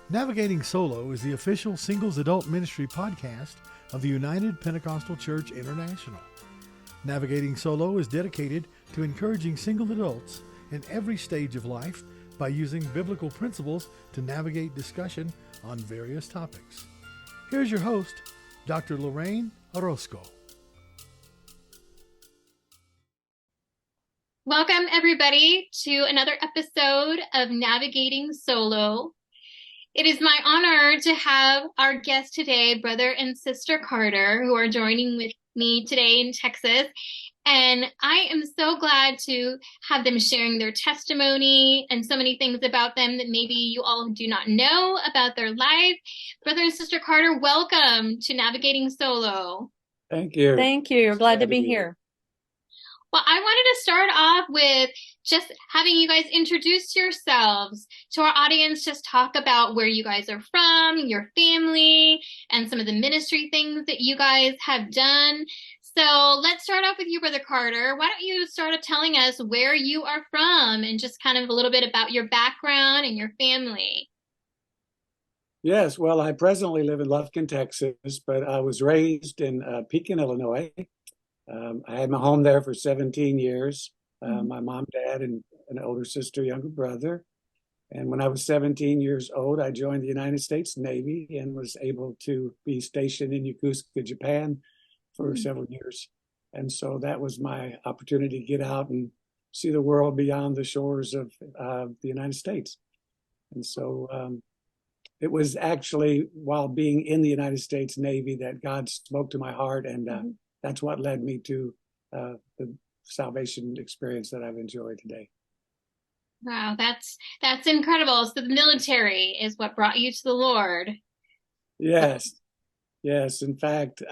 Navigating Solo is the official singles adult ministry podcast of the United Pentecostal Church International. Navigating Solo is dedicated to encouraging single adults in every stage of life by using biblical principles to navigate discussion on various topics. Here's your host, Dr. Lorraine Orozco. Welcome, everybody, to another episode of Navigating Solo. It is my honor to have our guest today, Brother and Sister Carter, who are joining with me today in Texas. And I am so glad to have them sharing their testimony and so many things about them that maybe you all do not know about their life. Brother and Sister Carter, welcome to Navigating Solo. Thank you. Thank you. Glad to be here. Well, I wanted to start off with just having you guys introduce yourselves to our audience, just talk about where you guys are from, your family, and some of the ministry things that you guys have done. So let's start off with you, Brother Carter. Why don't you start off telling us where you are from and just kind of a little bit about your background and your family? Yes, well, I presently live in Lufkin, Texas, but I was raised in Pekin, Illinois. I had my home there for 17 years. My mom, dad, and an older sister, younger brother. And when I was 17 years old, I joined the United States Navy and was able to be stationed in Yokosuka, Japan for several years. And so that was my opportunity to get out and see the world beyond the shores of the United States. And so it was actually while being in the United States Navy that God spoke to my heart, and that's what led me to the salvation experience that I've enjoyed today. Wow, that's incredible. So the military is what brought you to the Lord. Yes. In fact,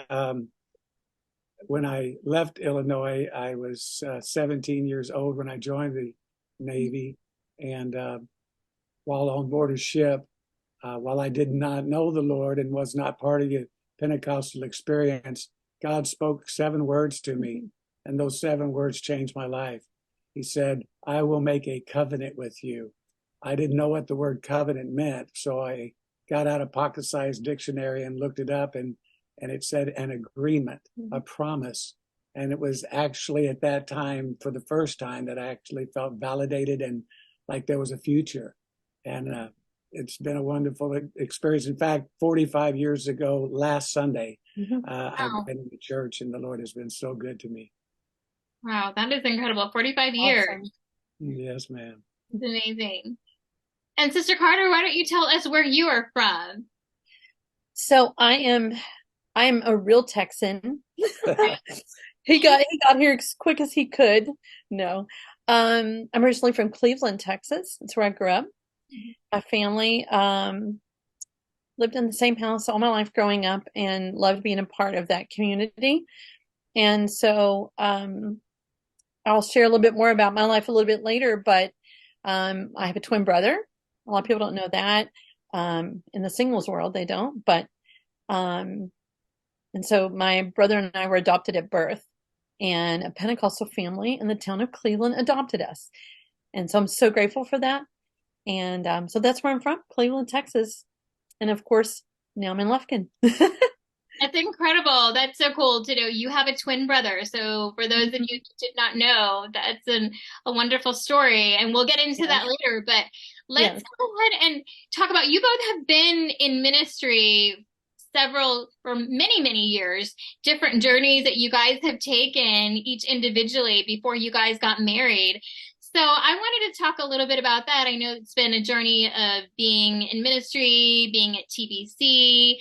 when I left Illinois, I was 17 years old when I joined the Navy. And while on board a ship, while I did not know the Lord and was not part of the Pentecostal experience, God spoke 7 words to me, and those 7 words changed my life. He said, I will make a covenant with you. I didn't know what the word covenant meant, so I got out a pocket-sized dictionary and looked it up, and it said an agreement, a promise. And it was actually at that time, for the first time, that I actually felt validated and like there was a future. And it's been a wonderful experience. In fact, 45 years ago, last Sunday, I've been in the church, and the Lord has been so good to me. Wow, that is incredible. 45 years. Awesome. Yes, ma'am. It's amazing. And Sister Carter, why don't you tell us where you are from? So I am a real Texan. He got here as quick as he could. No. I'm originally from Cleveland, Texas. That's where I grew up. My family lived in the same house all my life growing up and loved being a part of that community. And so I'll share a little bit more about my life a little bit later, but I have a twin brother. A lot of people don't know that. In the singles world, they don't. But and so my brother and I were adopted at birth, and a Pentecostal family in the town of Cleveland adopted us. And so I'm so grateful for that. And so that's where I'm from, Cleveland, Texas. And of course, now I'm in Lufkin. That's incredible. That's so cool to know you have a twin brother. So for those of you who did not know, that's a wonderful story. And we'll get into that later. But let's go ahead and talk about, you both have been in ministry for many, many years, different journeys that you guys have taken each individually before you guys got married. So I wanted to talk a little bit about that. I know it's been a journey of being in ministry, being at TBC,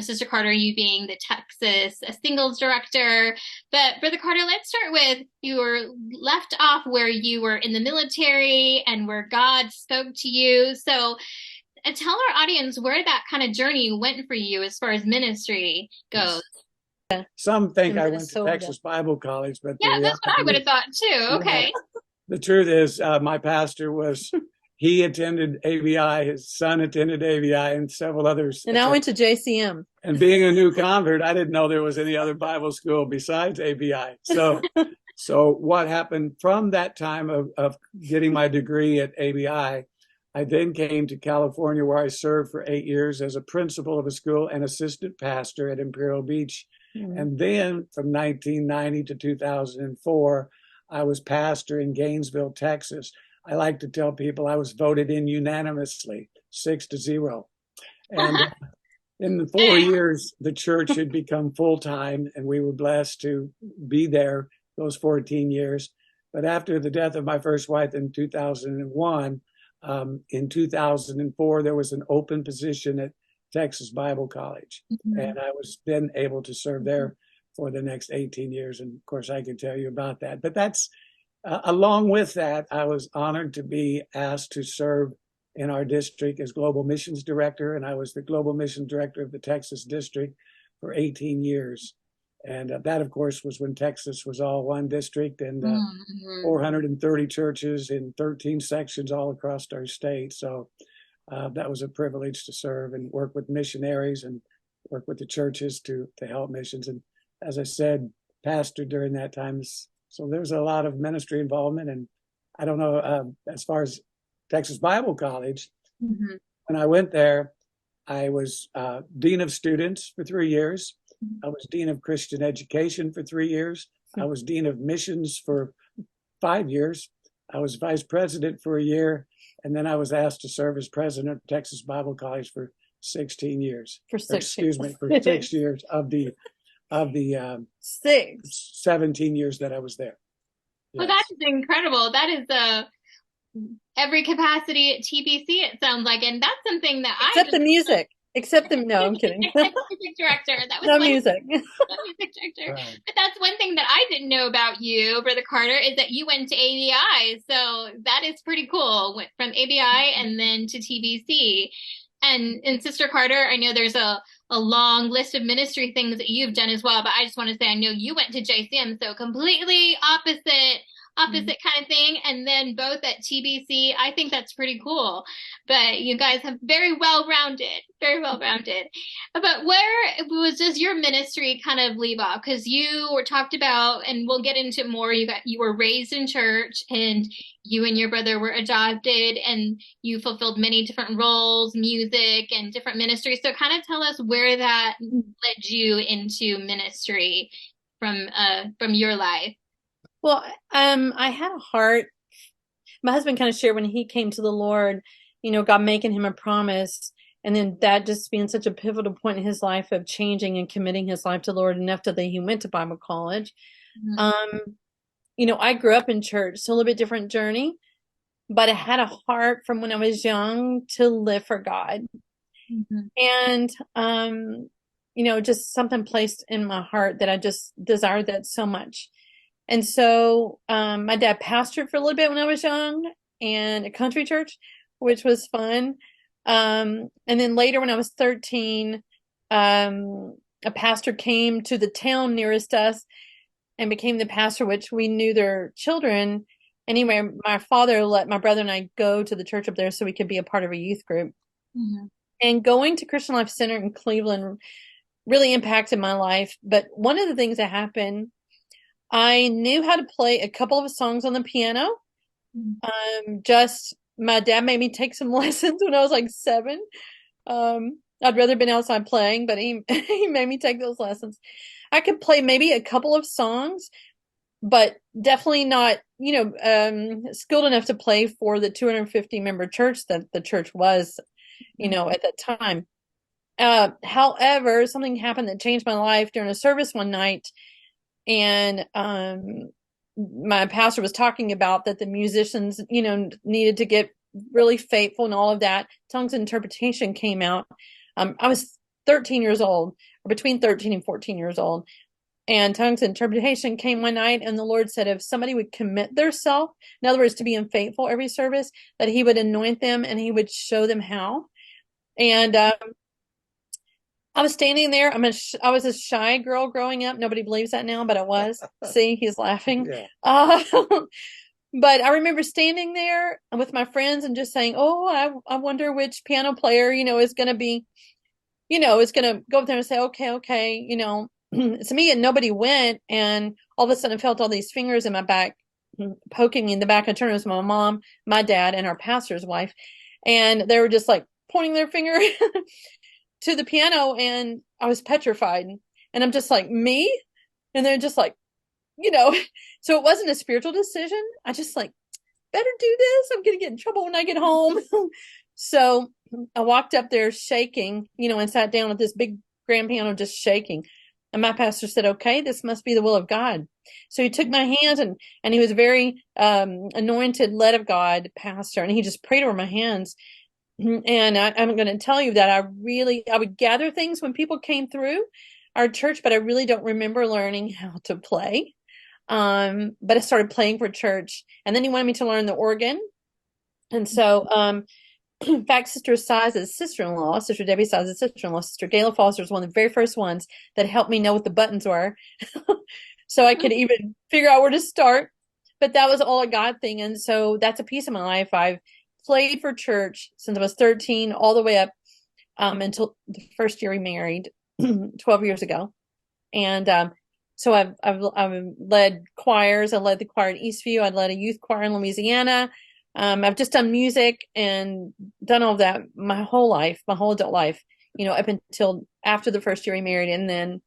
Sister Carter, you being the Texas singles director. But Brother Carter, let's start with, you were left off where you were in the military and where God spoke to you. So tell our audience where that kind of journey went for you as far as ministry goes. Some think I went to Texas Bible College, but that's what I would have thought too. Okay. The truth is, my pastor he attended ABI, his son attended ABI, and several others. And I went to JCM. And being a new convert, I didn't know there was any other Bible school besides ABI. So what happened from that time of getting my degree at ABI, I then came to California, where I served for 8 years as a principal of a school and assistant pastor at Imperial Beach. Mm. And then from 1990 to 2004, I was pastor in Gainesville, Texas. I like to tell people I was voted in unanimously, 6-0. And in the 4 years, the church had become full-time, and we were blessed to be there those 14 years. But after the death of my first wife in 2001, in 2004, there was an open position at Texas Bible College. Mm-hmm. And I was then able to serve there for the next 18 years. And of course, I can tell you about that. But that's, along with that, I was honored to be asked to serve in our district as Global Missions Director. And I was the Global Missions Director of the Texas District for 18 years. And that, of course, was when Texas was all one district and 430 churches in 13 sections all across our state. So that was a privilege to serve and work with missionaries and work with the churches to help missions. And as I said, pastor during that time. So there's a lot of ministry involvement. And I don't know, as far as Texas Bible College, when I went there, I was Dean of Students for 3 years. I was Dean of Christian Education for 3 years. I was Dean of Missions for 5 years. I was Vice President for a year. And then I was asked to serve as President of Texas Bible College for 16 years. For 6 years. Excuse me, for 6 years of the 17 years that I was there. Well, that is incredible. That is every capacity at TBC, it sounds like. And that's something that Except the music. Except the, no, I'm kidding. Music director. That was no music. No music director. Right. But that's one thing that I didn't know about you, Brother Carter, is that you went to ABI. So that is pretty cool. Went from ABI and then to TBC. And Sister Carter, I know there's a long list of ministry things that you've done as well, but I just want to say I know you went to JCM, so completely opposite kind of thing, and then both at TBC. I think that's pretty cool. But you guys have very well rounded. But where does your ministry kind of leave off? Because you were talked about, and we'll get into more. You were raised in church, and you and your brother were adopted, and you fulfilled many different roles, music, and different ministries. So kind of tell us where that led you into ministry from your life. Well, I had a heart. My husband kind of shared when he came to the Lord, God making him a promise, and then that just being such a pivotal point in his life of changing and committing his life to the Lord enough that he went to Bible college. I grew up in church, so a little bit different journey, but I had a heart from when I was young to live for God. And, just something placed in my heart that I just desired that so much. And so my dad pastored for a little bit when I was young and a country church, which was fun. And then later when I was 13, a pastor came to the town nearest us and became the pastor, which we knew their children. Anyway, my father let my brother and I go to the church up there so we could be a part of a youth group. And going to Christian Life Center in Cleveland really impacted my life. But one of the things that happened, I knew how to play a couple of songs on the piano. My dad made me take some lessons when I was like 7. I'd rather been outside playing, but he made me take those lessons. I could play maybe a couple of songs, but definitely not, skilled enough to play for the 250 member church that the church was, at that time. However, something happened that changed my life during a service one night. And my pastor was talking about that the musicians, needed to get really faithful and all of that. Tongues and interpretation came out. I was 13 years old, or between 13 and 14 years old. And tongues and interpretation came one night, and the Lord said if somebody would commit theirself, in other words, to being faithful every service, that he would anoint them and he would show them how. And I was standing there. I was a shy girl growing up. Nobody believes that now, but I was. See, he's laughing. Yeah. But I remember standing there with my friends and just saying, "Oh, I wonder which piano player, is going to be, is going to go up there and say, okay, it's me." And nobody went. And all of a sudden, I felt all these fingers in my back, poking me in the back. I turned. It was my mom, my dad, and our pastor's wife. And they were just like pointing their finger to the piano, and I was petrified. And I'm just like, me? And they're just like, so it wasn't a spiritual decision. I just like, better do this. I'm going to get in trouble when I get home. So I walked up there shaking, and sat down at this big grand piano, just shaking. And my pastor said, okay, this must be the will of God. So he took my hands, and he was very anointed, led of God pastor. And he just prayed over my hands. And I'm going to tell you that I would gather things when people came through our church, but I really don't remember learning how to play. But I started playing for church, and then he wanted me to learn the organ. And so, in fact, Sister Size's sister-in-law, Sister Debbie Size's sister-in-law, Sister Gayla Foster, was one of the very first ones that helped me know what the buttons were. So I could even figure out where to start. But that was all a God thing. And so that's a piece of my life. I've played for church since I was 13, all the way up until the first year we married 12 years ago. And so I've led choirs. I led the choir in Eastview. I led a youth choir in Louisiana. I've just done music and done all of that my whole life, my whole adult life, up until after the first year we married. And then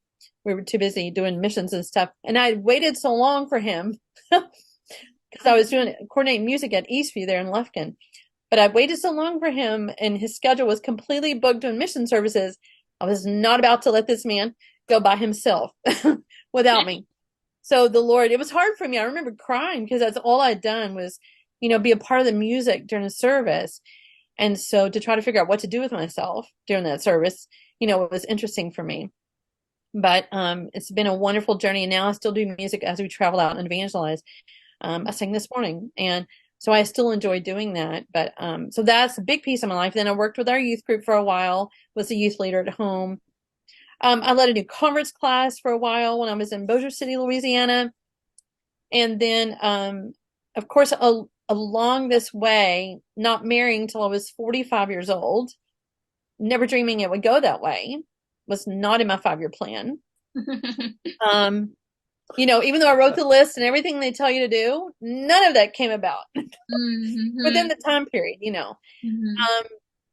we were too busy doing missions and stuff. And I waited so long for him because I was coordinating music at Eastview there in Lufkin. But I waited so long for him, and his schedule was completely booked doing mission services. I was not about to let this man go by himself without me. So the Lord, it was hard for me. I remember crying because that's all I'd done was, be a part of the music during the service. And so to try to figure out what to do with myself during that service, it was interesting for me. But it's been a wonderful journey. And now I still do music as we travel out and evangelize. I sang this morning, and so I still enjoy doing that. But so that's a big piece of my life. Then I worked with our youth group for a while, was a youth leader at home. I led a new conference class for a while when I was in Bossier City, Louisiana. And then, of course, along this way, not marrying till I was 45 years old, never dreaming it would go that way, was not in my 5-year plan. Even though I wrote the list and everything they tell you to do, none of that came about within the time period,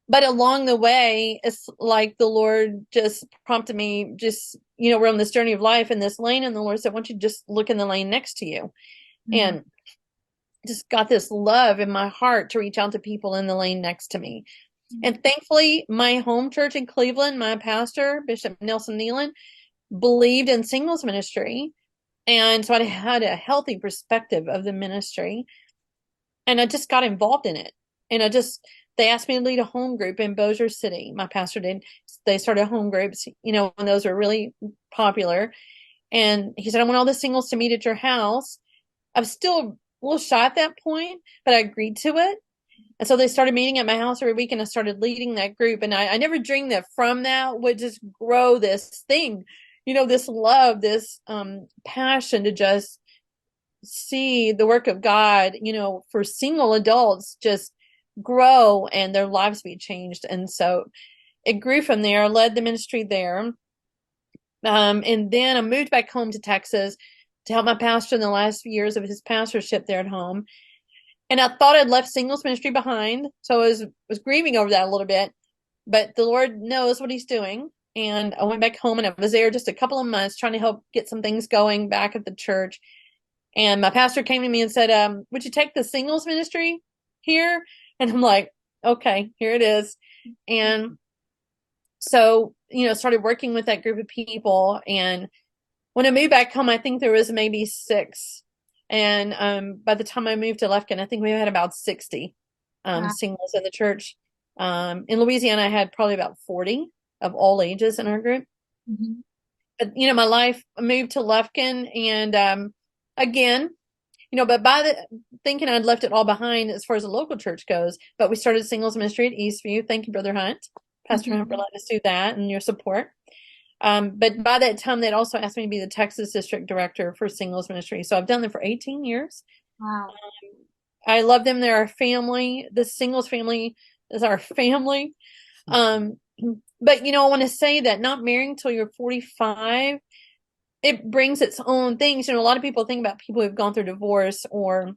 But along the way, it's like the Lord just prompted me, we're on this journey of life in this lane, and the Lord said, why don't you just look in the lane next to you? And just got this love in my heart to reach out to people in the lane next to me. And thankfully, my home church in Cleveland, my pastor, Bishop Nelson Nealon, believed in singles ministry. And so I had a healthy perspective of the ministry. And I just got involved in it. And they asked me to lead a home group in Bossier City. My pastor did. They started home groups, and those are really popular. And he said, I want all the singles to meet at your house. I was still a little shy at that point, but I agreed to it. And so they started meeting at my house every week, and I started leading that group. And I never dreamed that from that would just grow this thing, this love, this passion to just see the work of God, for single adults just grow and their lives be changed. And so it grew from there. I led the ministry there. And then I moved back home to Texas to help my pastor in the last few years of his pastorship there at home. And I thought I'd left singles ministry behind. So I was grieving over that a little bit, but the Lord knows what he's doing. And I went back home, and I was there just a couple of months trying to help get some things going back at the church. And my pastor came to me and said, would you take the singles ministry here? And I'm like, okay, here it is. And so, started working with that group of people. And when I moved back home, I think there was maybe 6. And by the time I moved to Lufkin, I think we had about 60 singles in the church. In Louisiana, I had probably about 40 of all ages in our group. But, my life moved to Lufkin, and again, but thinking I'd left it all behind as far as the local church goes, but we started singles ministry at Eastview. Thank you, Brother Hunt, Pastor Hunt, for letting us do that and your support. But by that time, they'd also asked me to be the Texas district director for singles ministry. So I've done them for 18 years. Wow. I love them. They're our family. The singles family is our family. But, I want to say that not marrying till you're 45, it brings its own things. A lot of people think about people who've gone through divorce or,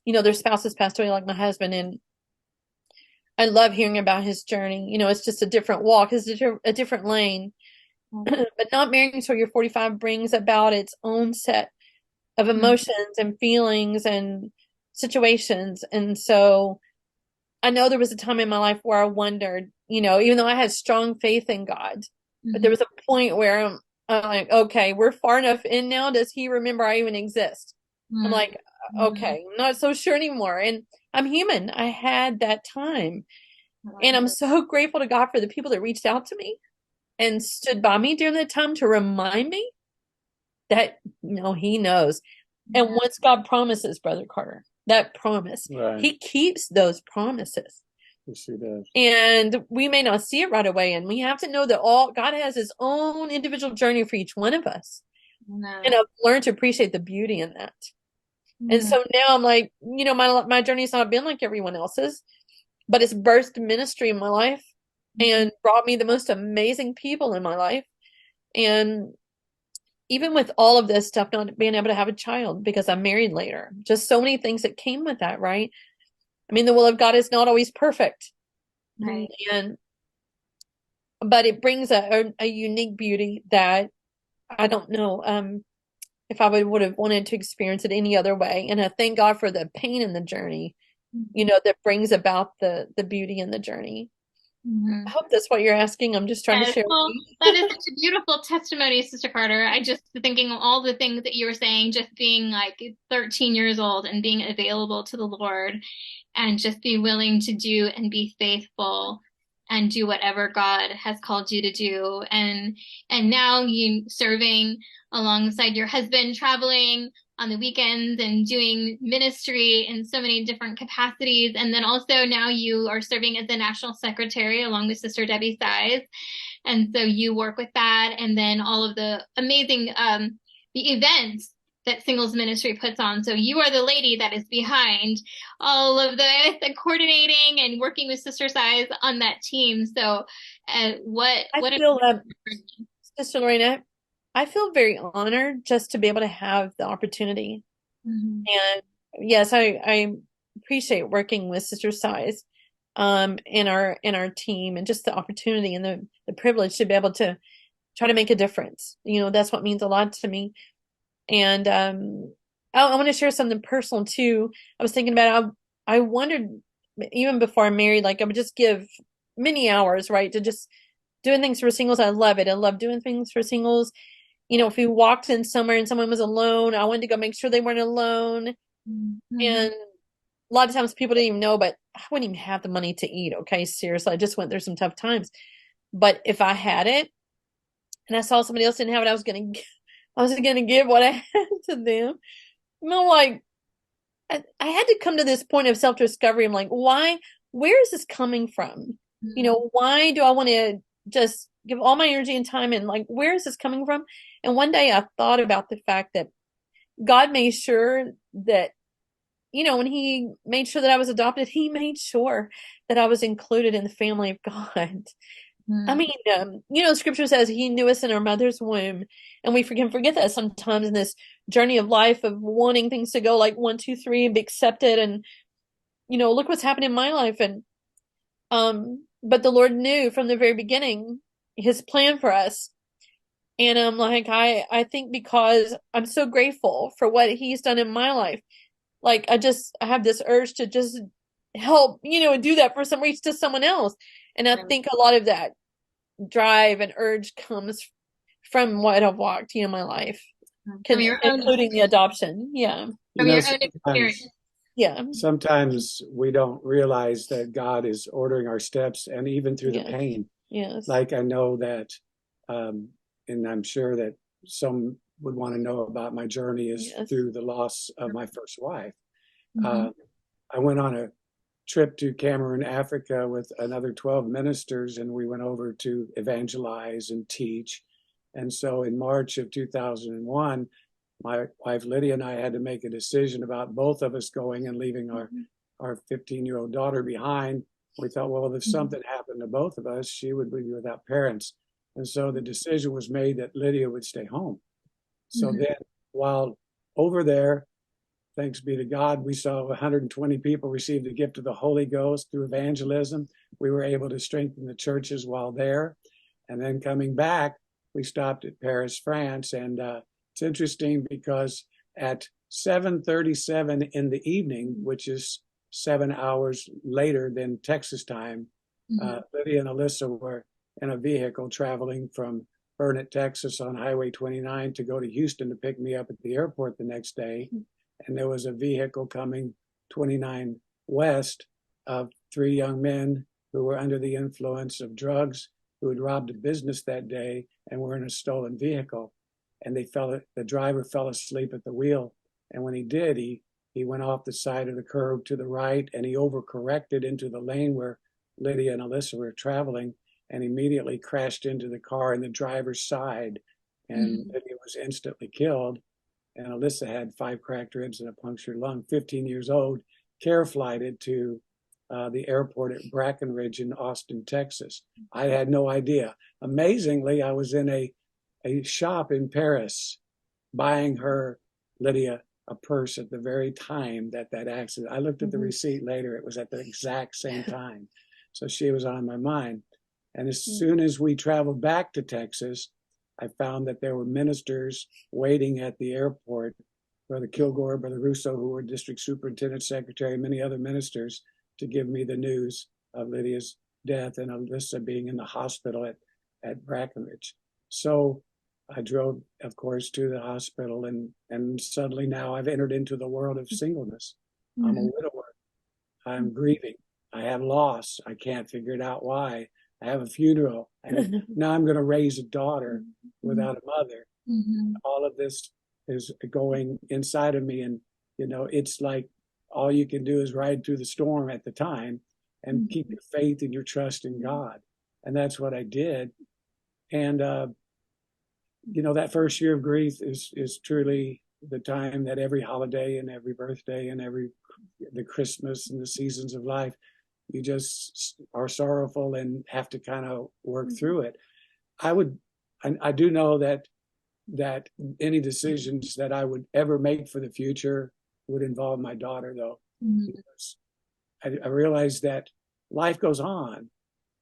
their spouses passed away, like my husband. And I love hearing about his journey. You know, it's just a different walk, it's a different lane. But not marrying until you're 45 brings about its own set of emotions and feelings and situations. And so I know there was a time in my life where I wondered, you know, even though I had strong faith in God, but there was a point where I'm like, okay, we're far enough in now. Does he remember I even exist? I'm like, okay, I'm not so sure anymore. And I'm human. I had that time. And I'm so grateful to God for the people that reached out to me and stood by me during that time to remind me that, you know, he knows. And once God promises, Brother Carter, that promise, he keeps those promises. Yes, he does. And we may not see it right away. And we have to know that God has his own individual journey for each one of us. And I've learned to appreciate the beauty in that. And so now I'm like, you know, my journey's not been like everyone else's, but it's birthed ministry in my life and brought me the most amazing people in my life. And even with all of this stuff, not being able to have a child because I'm married later, just so many things that came with that, right? I mean, the will of God is not always perfect. Right. But it brings a unique beauty that I don't know if I would have wanted to experience it any other way. And I thank God for the pain in the journey, you know, that brings about the beauty in the journey. I hope that's what you're asking. I'm just trying to share. Well, that is such a beautiful testimony, Sister Carter. I just thinking all the things that you were saying, just being like 13 years old and being available to the Lord and just be willing to do and be faithful and do whatever God has called you to do. And now you serving alongside your husband, traveling on the weekends and doing ministry in so many different capacities. And then also now you are serving as the national secretary along with Sister Debbie Size. And so you work with that. And then all of the amazing the events that Singles Ministry puts on. So you are the lady that is behind all of the coordinating and working with Sister Size on that team. So I feel Sister Lorena, I feel very honored just to be able to have the opportunity. And yes, I appreciate working with Sister Size in our team, and just the opportunity and the privilege to be able to try to make a difference. You know, that's what means a lot to me. And I want to share something personal too. I was thinking about it. I wondered, even before I'm married, like I would just give many hours, right, to just doing things for singles. I love it. I love doing things for singles. You know, if we walked in somewhere and someone was alone, I wanted to go make sure they weren't alone. And a lot of times people didn't even know, but I wouldn't even have the money to eat. Okay, seriously, I just went through some tough times. But if I had it and I saw somebody else didn't have it, I was going to give what I had to them. And I'm like, I had to come to this point of self-discovery. I'm like, where is this coming from? You know, why do I want to just give all my energy and time, and like, where is this coming from? And one day I thought about the fact that God made sure that, you know, when he made sure that I was adopted, he made sure that I was included in the family of God. I mean, you know, scripture says he knew us in our mother's womb, and we can forget that sometimes in this journey of life of wanting things to go like 1, 2, 3 and be accepted. And, you know, look what's happened in my life. And, but the Lord knew from the very beginning his plan for us. And I'm like, I think because I'm so grateful for what he's done in my life. Like, I have this urge to just help, you know, and do that for reach to someone else. And I think a lot of that drive and urge comes from what I've walked, you know, my life, including the adoption. Yeah. From your own experience. Yeah. Sometimes we don't realize that God is ordering our steps, and even through the pain. Yes. Like I know that, and I'm sure that some would want to know about my journey is through the loss of my first wife. I went on a trip to Cameroon, Africa with another 12 ministers, and we went over to evangelize and teach. And so in March of 2001, my wife Lydia and I had to make a decision about both of us going and leaving our 15-year-old daughter behind. We thought, well, if something happened to both of us, she would be without parents. And so the decision was made that Lydia would stay home. So then while over there, thanks be to God, we saw 120 people receive the gift of the Holy Ghost through evangelism. We were able to strengthen the churches while there. And then coming back, we stopped at Paris, France. And it's interesting because at 7:37 in the evening, which is 7 hours later than Texas time, Lydia and Alyssa were in a vehicle traveling from Burnett, Texas on Highway 29 to go to Houston to pick me up at the airport the next day. And there was a vehicle coming 29 west of 3 young men who were under the influence of drugs, who had robbed a business that day and were in a stolen vehicle. And the driver fell asleep at the wheel. And when he did, he went off the side of the curb to the right, and he overcorrected into the lane where Lydia and Alyssa were traveling, and immediately crashed into the car in the driver's side. And Lydia was instantly killed. And Alyssa had 5 cracked ribs and a punctured lung, 15 years old, care flighted to the airport at Brackenridge in Austin, Texas. I had no idea. Amazingly, I was in a shop in Paris buying Lydia, a purse at the very time that accident. I looked at the receipt later. It was at the exact same time. So she was on my mind. And as soon as we traveled back to Texas, I found that there were ministers waiting at the airport, Brother Kilgore, Brother Russo, who were district superintendent, secretary, and many other ministers, to give me the news of Lydia's death and Alyssa being in the hospital at Brackenridge. So I drove, of course, to the hospital, and suddenly now I've entered into the world of singleness. I'm a widower. I'm grieving. I have loss. I can't figure it out why. I have a funeral. And now I'm going to raise a daughter without a mother. All of this is going inside of me. And, it's like all you can do is ride through the storm at the time and keep your faith and your trust in God. And that's what I did. And, that first year of grief is truly the time that every holiday and every birthday and the Christmas and the seasons of life, you just are sorrowful and have to kind of work through it. I do know that any decisions that I would ever make for the future would involve my daughter, though, because I realize that life goes on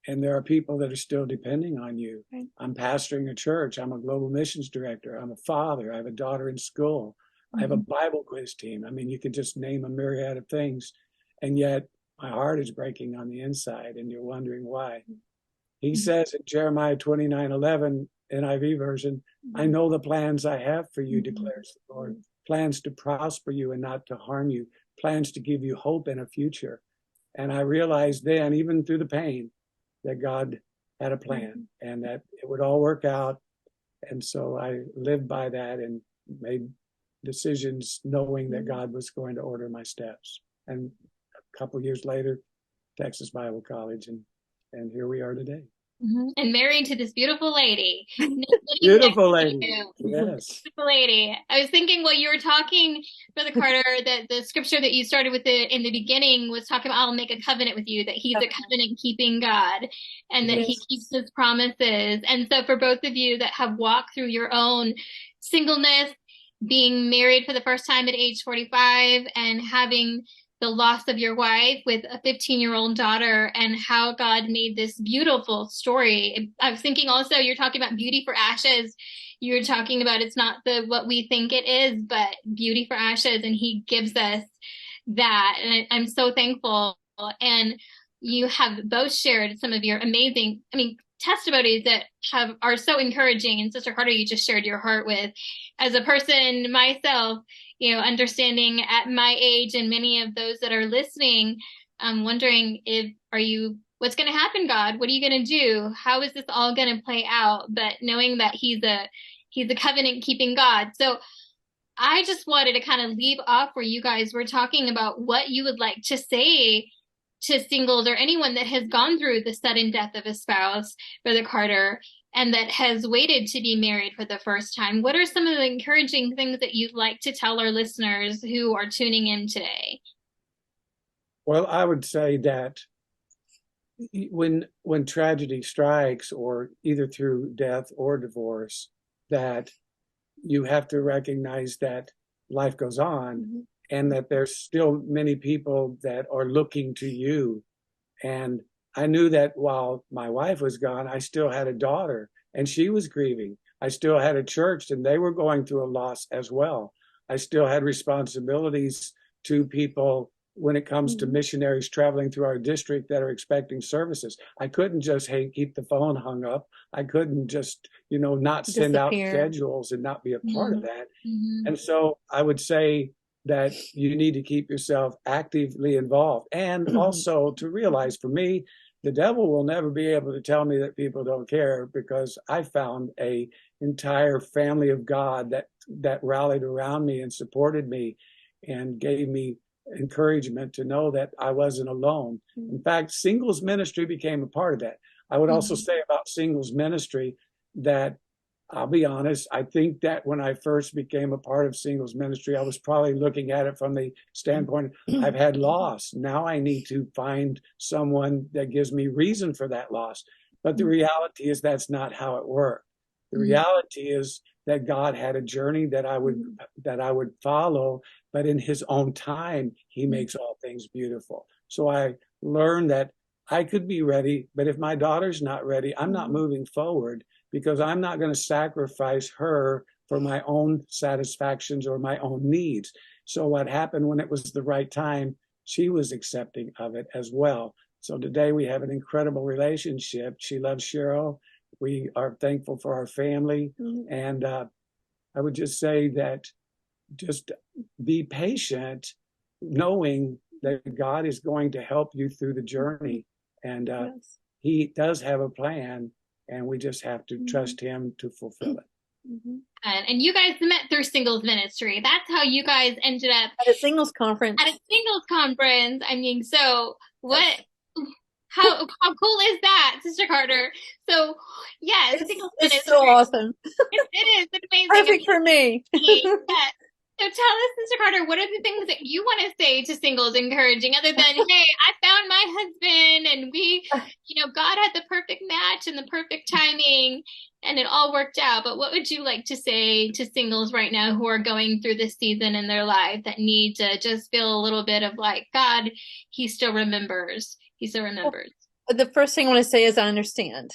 and there are people that are still depending on you. Right. I'm pastoring a church. I'm a global missions director. I'm a father. I have a daughter in school. I have a Bible quiz team. I mean, you could just name a myriad of things. And yet my heart is breaking on the inside, and you're wondering why. He says in Jeremiah 29:11, NIV version, I know the plans I have for you, declares the Lord. Plans to prosper you and not to harm you. Plans to give you hope and a future. And I realized then, even through the pain, that God had a plan and that it would all work out. And so I lived by that and made decisions knowing that God was going to order my steps. And a couple of years later, Texas Bible College, and here we are today. And married to this beautiful lady. Beautiful lady. Yes. Beautiful lady. I was thinking while you were talking, Brother Carter, that the scripture that you started with in the beginning was talking about, I'll make a covenant with you, that he's a covenant keeping God and that he keeps his promises. And so for both of you that have walked through your own singleness, being married for the first time at age 45 and having the loss of your wife with a 15-year-old daughter and how God made this beautiful story. I was thinking also, you're talking about beauty for ashes. You're talking about it's not what we think it is, but beauty for ashes. And he gives us that. And I'm so thankful. And you have both shared some of your amazing, testimonies that are so encouraging. And Sister Carter, you just shared your heart with. As a person myself, understanding at my age and many of those that are listening, I'm wondering what's going to happen, God? What are you going to do? How is this all going to play out? But knowing that he's a covenant keeping God. So I just wanted to kind of leave off where you guys were talking about what you would like to say to singles or anyone that has gone through the sudden death of a spouse, Brother Carter, and that has waited to be married for the first time. What are some of the encouraging things that you'd like to tell our listeners who are tuning in today? Well, I would say that when tragedy strikes, or either through death or divorce, that you have to recognize that life goes on and that there's still many people that are looking to you. And I knew that while my wife was gone, I still had a daughter and she was grieving. I still had a church and they were going through a loss as well. I still had responsibilities to people when it comes to missionaries traveling through our district that are expecting services. I couldn't just, hey, keep the phone hung up. I couldn't just, not send out schedules and not be a part of that. And so I would say that you need to keep yourself actively involved, and also to realize, for me, the devil will never be able to tell me that people don't care, because I found a entire family of God that rallied around me and supported me and gave me encouragement to know that I wasn't alone. In fact, singles ministry became a part of that. I would also say about singles ministry that, I'll be honest, I think that when I first became a part of singles ministry, I was probably looking at it from the standpoint, I've had loss. Now I need to find someone that gives me reason for that loss. But the reality is that's not how it worked. The reality is that God had a journey that I would follow, but in his own time, he makes all things beautiful. So I learned that I could be ready, but if my daughter's not ready, I'm not moving forward, because I'm not going to sacrifice her for my own satisfactions or my own needs. So what happened when it was the right time, she was accepting of it as well. So today we have an incredible relationship. She loves Cheryl. We are thankful for our family. And I would just say that just be patient, knowing that God is going to help you through the journey. And he does have a plan, and we just have to trust him to fulfill it. And you guys met through singles ministry. That's how you guys ended up at a singles conference. At a singles conference. I mean, so what? How cool is that, Sister Carter? So yes, it's so awesome. It is. It's amazing. Perfect for me. Yes. So tell us, Sister Carter, what are the things that you want to say to singles encouraging, other than, hey, I found my husband and we, God had the perfect match and the perfect timing and it all worked out. But what would you like to say to singles right now who are going through this season in their life that need to just feel a little bit of like, God, he still remembers. He still remembers. The first thing I want to say is I understand.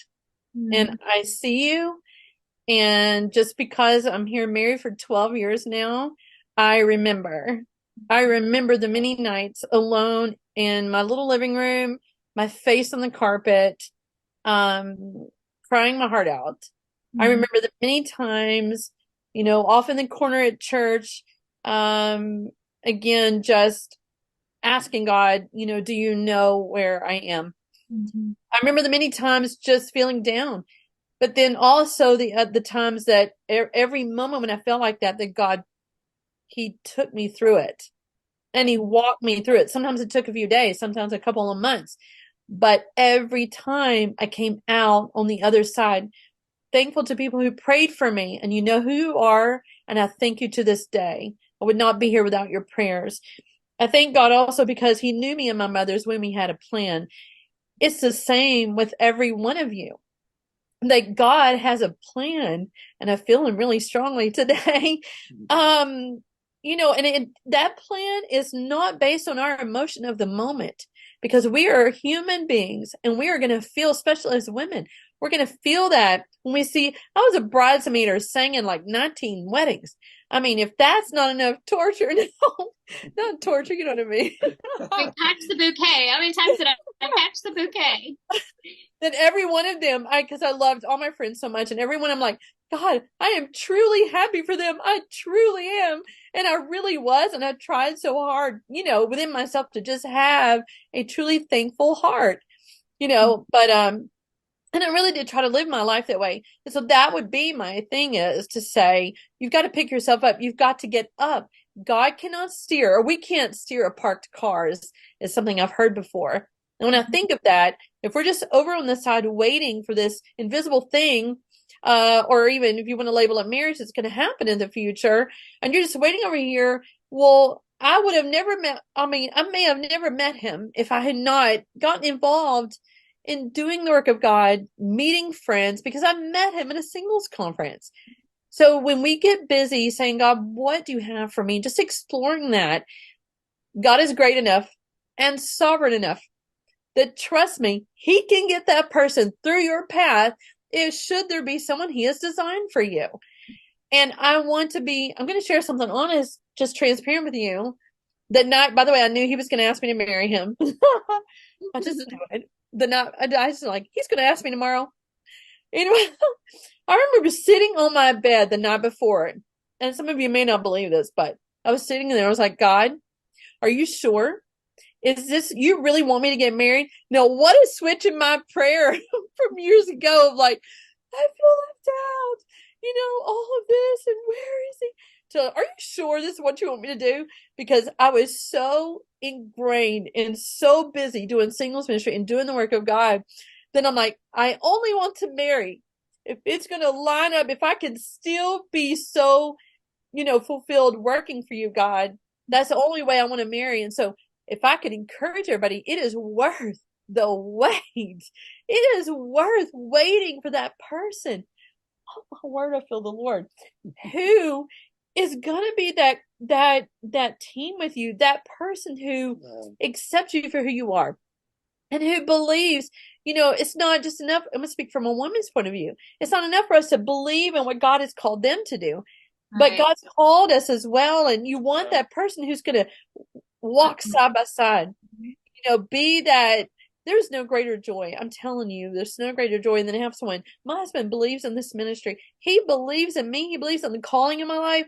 And I see you. And just because I'm here married for 12 years now, I remember the many nights alone in my little living room, my face on the carpet, crying my heart out. I remember the many times, off in the corner at church, again, just asking God, do you know where I am? I remember the many times just feeling down, but then also the times that every moment when I felt like that God, he took me through it and he walked me through it. Sometimes it took a few days, sometimes a couple of months, but every time I came out on the other side, thankful to people who prayed for me, and you know who you are. And I thank you to this day. I would not be here without your prayers. I thank God also because he knew me and my mother's when we had a plan. It's the same with every one of you. That God has a plan, and I feel him really strongly today. That plan is not based on our emotion of the moment, because we are human beings and we are going to feel, especially as women, we're going to feel that when we see, I was a bridesmaid or sang in like 19 weddings. I mean, if that's not enough torture, no, not torture, you know what I mean? We catch the bouquet. How many times did I catch the bouquet? That every one of them, because I loved all my friends so much, and everyone, I'm like, God, I am truly happy for them. I truly am. And I really was. And I tried so hard, within myself to just have a truly thankful heart, but, and I really did try to live my life that way. And so that would be my thing, is to say, you've got to pick yourself up. You've got to get up. God cannot steer, or we can't steer a parked car, is something I've heard before. And when I think of that, if we're just over on the side waiting for this invisible thing, or even if you want to label it marriage, it's going to happen in the future, and you're just waiting over here, well, I would have never met, I may have never met him if I had not gotten involved in doing the work of God, meeting friends, because I met him in a singles conference. So when we get busy saying, God, what do you have for me? Just exploring that. God is great enough and sovereign enough that, trust me, he can get that person through your path if should there be someone he has designed for you. And I'm going to share something honest, just transparent with you. That night, by the way, I knew he was going to ask me to marry him. I just knew it. The night, I was like, he's going to ask me tomorrow. Anyway, I remember sitting on my bed the night before, and some of you may not believe this, but I was sitting there. I was like, God, are you sure? Is this, you really want me to get married? No, what is switching my prayer from years ago of like, I feel left out, all of this, and where is he? So, are you sure this is what you want me to do? Because I was so ingrained and so busy doing singles ministry and doing the work of God. Then I'm like, I only want to marry if it's going to line up, if I can still be so, fulfilled working for you, God. That's the only way I want to marry. And so if I could encourage everybody, it is worth the wait. It is worth waiting for that person. Oh my word, I feel the Lord. Who is gonna be that team with you, that person who accepts you for who you are and who believes, it's not just enough. I'm gonna speak from a woman's point of view. It's not enough for us to believe in what God has called them to do. But Right. God's called us as well, and you want that person who's going to walk side by side. Be that. There's no greater joy. I'm telling you, there's no greater joy than to have someone. My husband believes in this ministry. He believes in me. He believes in the calling in my life,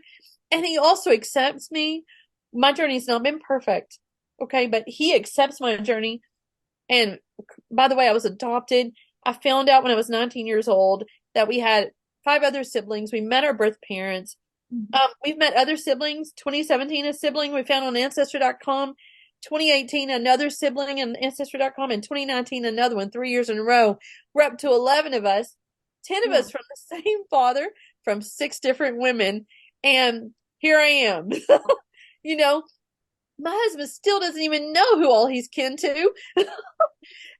and he also accepts me. My journey's not been perfect, okay, but he accepts my journey. And by the way, I was adopted. I found out when I was 19 years old that we had 5 other siblings. We met our birth parents. We've met other siblings. 2017, a sibling we found on Ancestry.com. 2018, another sibling on Ancestry.com. And 2019, another one, 3 years in a row. We're up to 11 of us. 10 of us from the same father, from 6 different women. And here I am. My husband still doesn't even know who all he's kin to.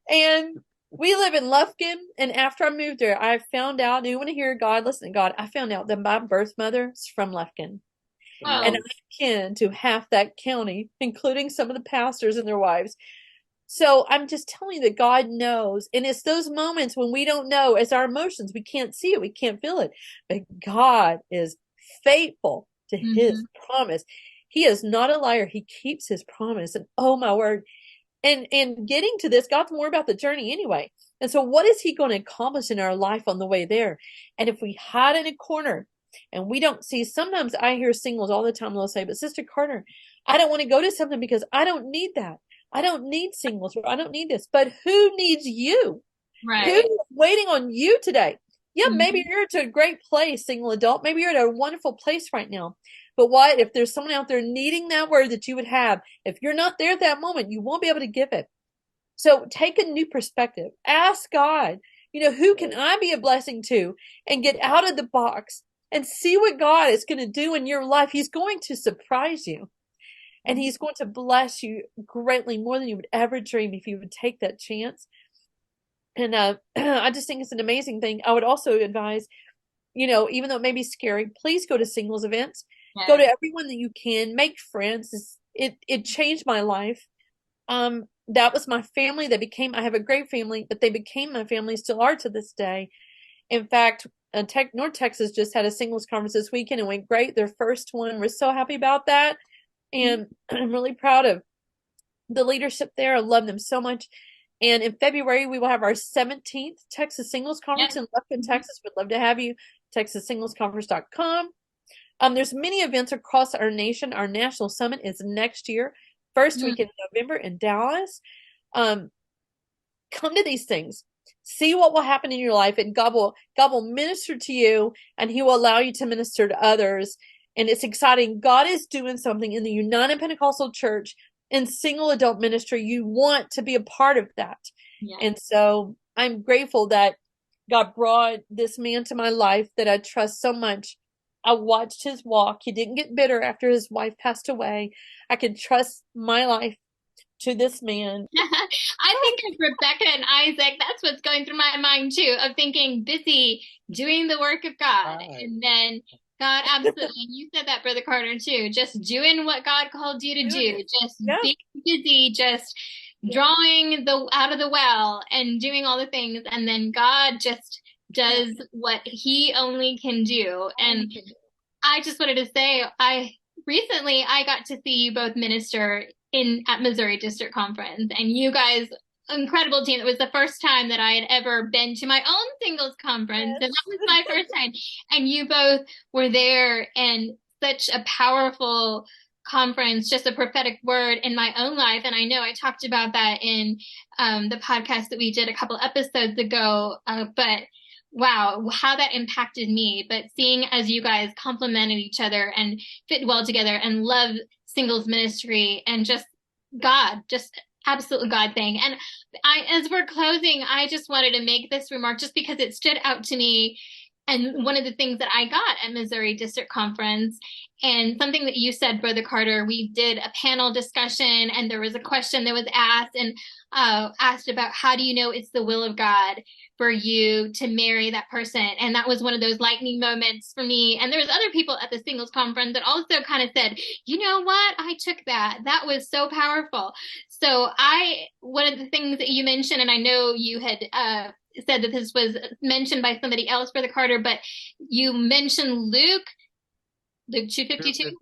And we live in Lufkin, and after I moved there, I found out, and you want to hear God, listen to God, I found out that my birth mother is from Lufkin. Oh. And I'm kin to half that county, including some of the pastors and their wives. So I'm just telling you that God knows. And it's those moments when we don't know, it's our emotions. We can't see it. We can't feel it. But God is faithful to his promise. He is not a liar. He keeps his promise. And oh my word. And getting to this, God's more about the journey anyway. And so what is he going to accomplish in our life on the way there? And if we hide in a corner and we don't see, sometimes I hear singles all the time, they'll say, but Sister Carter, I don't want to go to something because I don't need that. I don't need singles, or I don't need this. But who needs you? Right. Who's waiting on you today? Yeah, maybe you're at a great place, single adult. Maybe you're at a wonderful place right now. But what if there's someone out there needing that word that you would have? If you're not there at that moment, you won't be able to give it. So take a new perspective. Ask God, who can I be a blessing to? And get out of the box and see what God is going to do in your life. He's going to surprise you. And he's going to bless you greatly, more than you would ever dream if you would take that chance. And I just think it's an amazing thing. I would also advise, even though it may be scary, please go to singles events. Yeah. Go to everyone that you can. Make friends. It changed my life. That was my family. I have a great family, but they became my family, still are to this day. In fact, North Texas just had a singles conference this weekend and went great. Their first one. We're so happy about that. And I'm really proud of the leadership there. I love them so much. And in February, we will have our 17th Texas Singles Conference in Lufkin, Texas. We'd love to have you. TexasSinglesConference.com. There's many events across our nation. Our national summit is next year, first week in November in Dallas. Come to these things. See what will happen in your life, and God will minister to you, and he will allow you to minister to others. And it's exciting. God is doing something in the United Pentecostal Church in single adult ministry. You want to be a part of that. Yeah. And so I'm grateful that God brought this man to my life that I trust so much. I watched his walk. He didn't get bitter after his wife passed away. I could trust my life to this man. I think of Rebecca and Isaac. That's what's going through my mind too, of thinking busy doing the work of God. Right. And then God, absolutely. And you said that, Brother Carter, too. Just doing what God called you to do. Just Yeah. being busy, just drawing the out of the well and doing all the things. And then God just does what he only can do. And I just wanted to say, recently I got to see you both minister at Missouri District Conference, and you guys, incredible team. It was the first time that I had ever been to my own singles conference, and that was my first time. And you both were there, and such a powerful conference, just a prophetic word in my own life. And I know I talked about that in the podcast that we did a couple episodes ago, but wow, how that impacted me. But seeing as you guys complemented each other and fit well together and love singles ministry and just God, just absolute God thing. And as we're closing, I just wanted to make this remark just because it stood out to me. And one of the things that I got at Missouri District Conference, and something that you said, Brother Carter, we did a panel discussion, and there was a question that was asked, and asked about how do you know it's the will of God for you to marry that person? And that was one of those lightning moments for me. And there was other people at the singles conference that also kind of said, you know what, I took that. That was so powerful. So one of the things that you mentioned, and I know you had said that this was mentioned by somebody else, Brother Carter, but you mentioned Luke 2:52.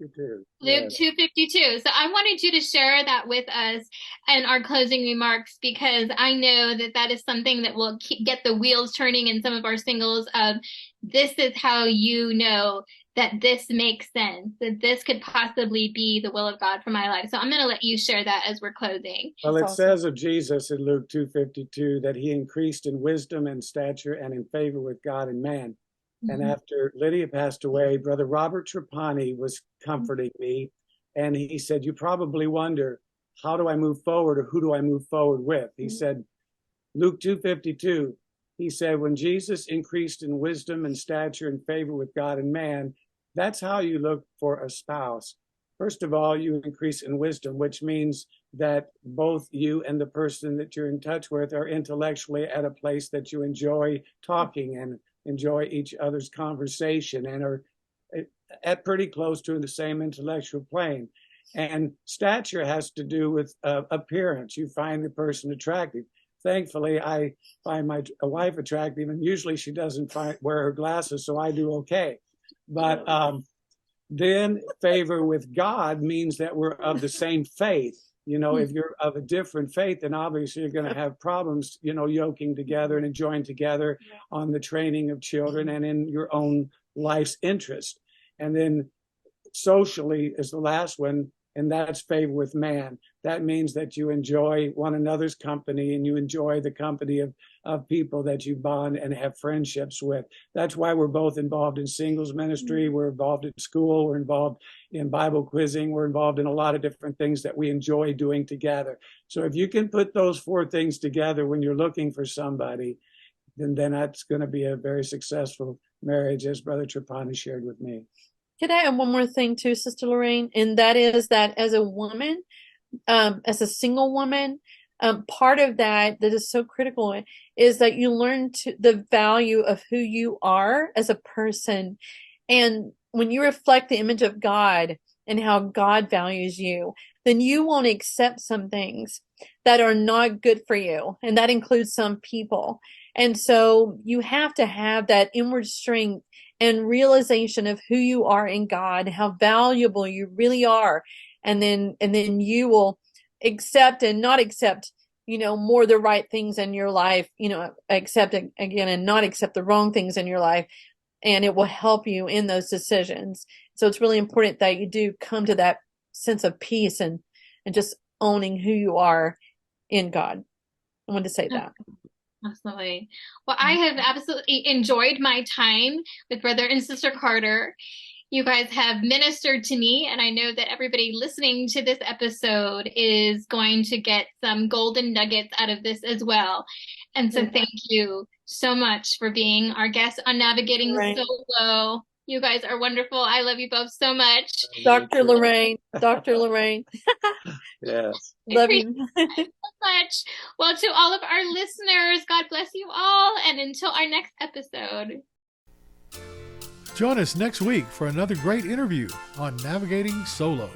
Luke 2:52. So I wanted you to share that with us in our closing remarks, because I know that that is something that will get the wheels turning in some of our singles of, this is how you know that this makes sense, that this could possibly be the will of God for my life. So I'm going to let you share that as we're closing. Well, it says of Jesus in Luke 2:52 that he increased in wisdom and stature and in favor with God and man. And after Lydia passed away, Brother Robert Trapani was comforting me. And he said, you probably wonder, how do I move forward, or who do I move forward with? He said, Luke 2:52, he said, when Jesus increased in wisdom and stature and favor with God and man, that's how you look for a spouse. First of all, you increase in wisdom, which means that both you and the person that you're in touch with are intellectually at a place that you enjoy talking and enjoy each other's conversation and are at pretty close to the same intellectual plane. And stature has to do with appearance. You find the person attractive. Thankfully, I find my wife attractive, and usually she doesn't wear her glasses, so I do okay. But then favor with God means that we're of the same faith. You know, if you're of a different faith, then obviously you're going to have problems, you know, yoking together and enjoying together on the training of children and in your own life's interest. And then socially is the last one, and that's favor with man. That means that you enjoy one another's company and you enjoy the company of people that you bond and have friendships with. That's why we're both involved in singles ministry. We're involved in school. We're involved in Bible quizzing. We're involved in a lot of different things that we enjoy doing together. So if you can put those four things together when you're looking for somebody, then that's going to be a very successful marriage, as Brother Trapani shared with me. Could I add one more thing too, Sister Lorraine? And that is that as a woman, as a single woman, part of that is so critical is that you learn the value of who you are as a person. And when you reflect the image of God and how God values you, then you won't accept some things that are not good for you. And that includes some people. And so you have to have that inward strength and realization of who you are in God, how valuable you really are. And then you will accept and not accept, you know, more the right things in your life, you know, accept again and not accept the wrong things in your life. And it will help you in those decisions. So it's really important that you do come to that sense of peace and just owning who you are in God. I wanted to say that. Absolutely. Well, I have absolutely enjoyed my time with Brother and Sister Carter. You guys have ministered to me, and I know that everybody listening to this episode is going to get some golden nuggets out of this as well. And so thank you so much for being our guest on Navigating Solo. You guys are wonderful. I love you both so much. Dr. Lorraine. Dr. Lorraine. Yes. Love you. Much. Well, to all of our listeners, God bless you all. And until our next episode. Join us next week for another great interview on Navigating Solo.